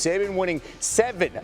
Saban winning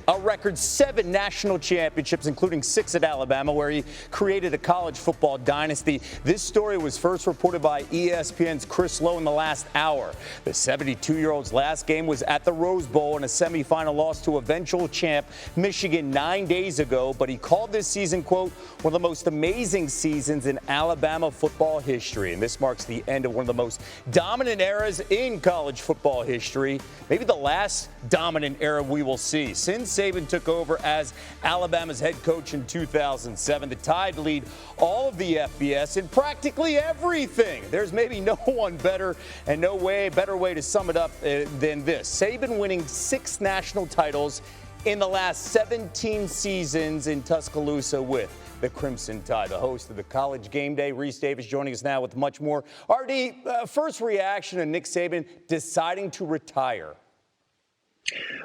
a record seven national championships, including 6 at Alabama, where he created a college football dynasty. This story was first reported by ESPN's Chris Lowe in the last hour. The 72-year-old's last game was at the Rose Bowl in a semifinal loss to eventual champ Michigan 9 days ago, but he called this season, quote, one of the most amazing seasons in Alabama football history. And this marks the end of one of the most dominant eras in college football history, maybe the last dominant era we will see. Since Saban took over as Alabama's head coach in 2007, the Tide lead all of the FBS in practically everything. There's maybe no one better and better way to sum it up than this. Saban winning 6 national titles in the last 17 seasons in Tuscaloosa with the Crimson Tide. The host of the College Game Day, Rece Davis, joining us now with much more. RD, first reaction to Nick Saban deciding to retire.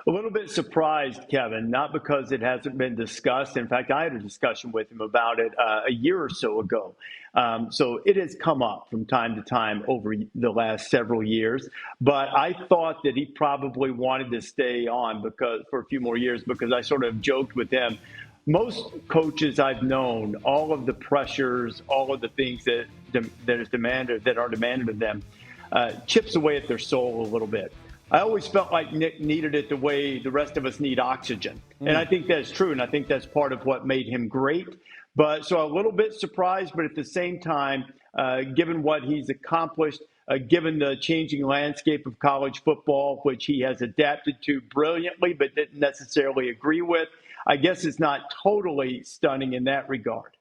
A little bit surprised, Kevin, not because it hasn't been discussed. In fact, I had a discussion with him about it a year or so ago. So it has come up from time to time over the last several years. But I thought that he probably wanted to stay on for a few more years, because I sort of joked with him. Most coaches I've known, all of the pressures, all of the things that are demanded of them, chips away at their soul a little bit. I always felt like Nick needed it the way the rest of us need oxygen. And I think that's true. And I think that's part of what made him great. So a little bit surprised, but at the same time, given what he's accomplished, given the changing landscape of college football, which he has adapted to brilliantly, but didn't necessarily agree with, I guess it's not totally stunning in that regard.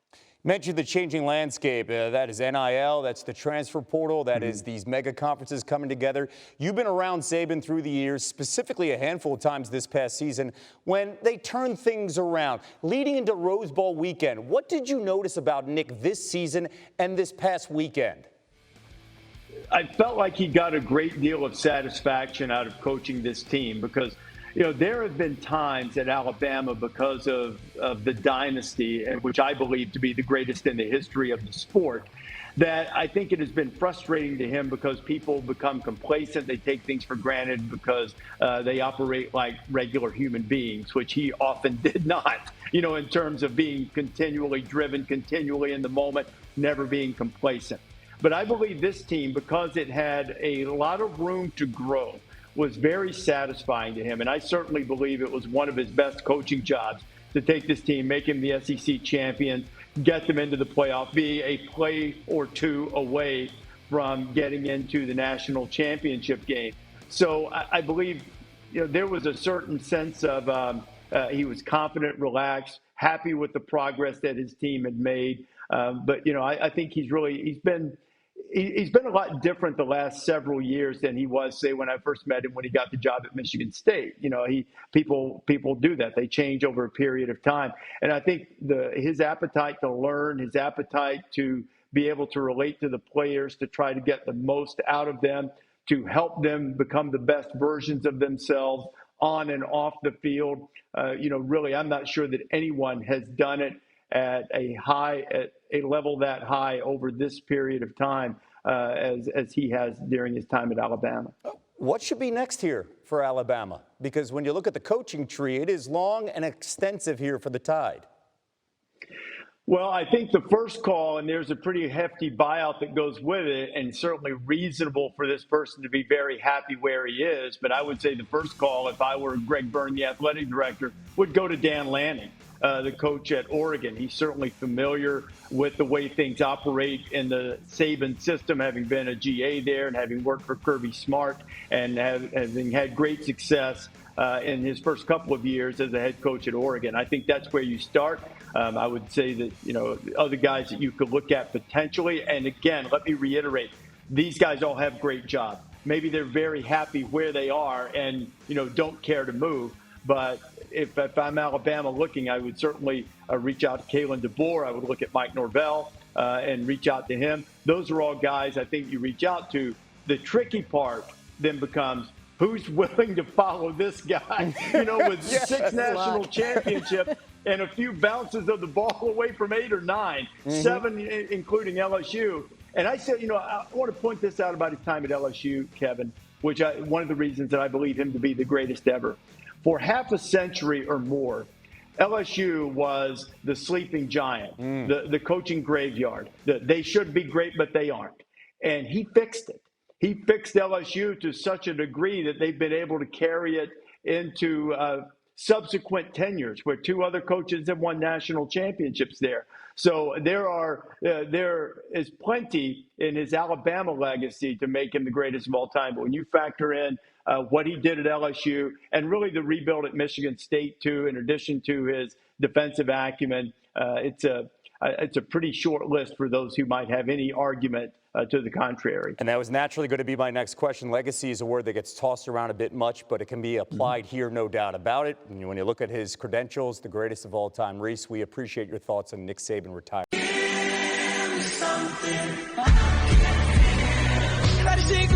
Mentioned the changing landscape. That is NIL, that's the transfer portal, that is these mega conferences coming together. You've been around Saban through the years, specifically a handful of times this past season, when they turned things around. Leading into Rose Bowl weekend, what did you notice about Nick this season and this past weekend? I felt like he got a great deal of satisfaction out of coaching this team, because there have been times at Alabama, because of the dynasty, which I believe to be the greatest in the history of the sport, that I think it has been frustrating to him because people become complacent. They take things for granted because they operate like regular human beings, which he often did not, in terms of being continually driven, continually in the moment, never being complacent. But I believe this team, because it had a lot of room to grow, was very satisfying to him. And I certainly believe it was one of his best coaching jobs to take this team, make him the SEC champion, get them into the playoff, be a play or two away from getting into the national championship game. So I believe there was a certain sense of he was confident, relaxed, happy with the progress that his team had made. But I think he's been a lot different the last several years than he was, say, when I first met him when he got the job at Michigan State. People do that. They change over a period of time. And I think his appetite to learn, his appetite to be able to relate to the players, to try to get the most out of them, to help them become the best versions of themselves on and off the field. Really, I'm not sure that anyone has done it at a level that high over this period of time as he has during his time at Alabama. What should be next here for Alabama? Because when you look at the coaching tree, it is long and extensive here for the Tide. Well, I think the first call, and there's a pretty hefty buyout that goes with it, and certainly reasonable for this person to be very happy where he is. But I would say the first call, if I were Greg Byrne, the athletic director, would go to Dan Lanning, the coach at Oregon. He's certainly familiar with the way things operate in the Saban system, having been a GA there and having worked for Kirby Smart and having had great success in his first couple of years as a head coach at Oregon. I think that's where you start. I would say that, other guys that you could look at potentially. And again, let me reiterate, these guys all have great jobs. Maybe they're very happy where they are and, don't care to move. But if I'm Alabama looking, I would certainly reach out to Kalen DeBoer. I would look at Mike Norvell and reach out to him. Those are all guys I think you reach out to. The tricky part then becomes, who's willing to follow this guy, with Yes, 6 national championships and a few bounces of the ball away from 8 or 9, 7 including LSU. And I said, I want to point this out about his time at LSU, Kevin, which one of the reasons that I believe him to be the greatest ever. For half a century or more, LSU was the sleeping giant, the coaching graveyard. They should be great, but they aren't. And he fixed it. He fixed LSU to such a degree that they've been able to carry it into subsequent tenures where two other coaches have won national championships there. So there is plenty in his Alabama legacy to make him the greatest of all time. But when you factor in what he did at LSU and really the rebuild at Michigan State too, in addition to his defensive acumen, it's a pretty short list for those who might have any argument to the contrary. And that was naturally going to be my next question. Legacy is a word that gets tossed around a bit much, but it can be applied here, no doubt about it. And when you look at his credentials, the greatest of all time, Rece, we appreciate your thoughts on Nick Saban retiring. Try to take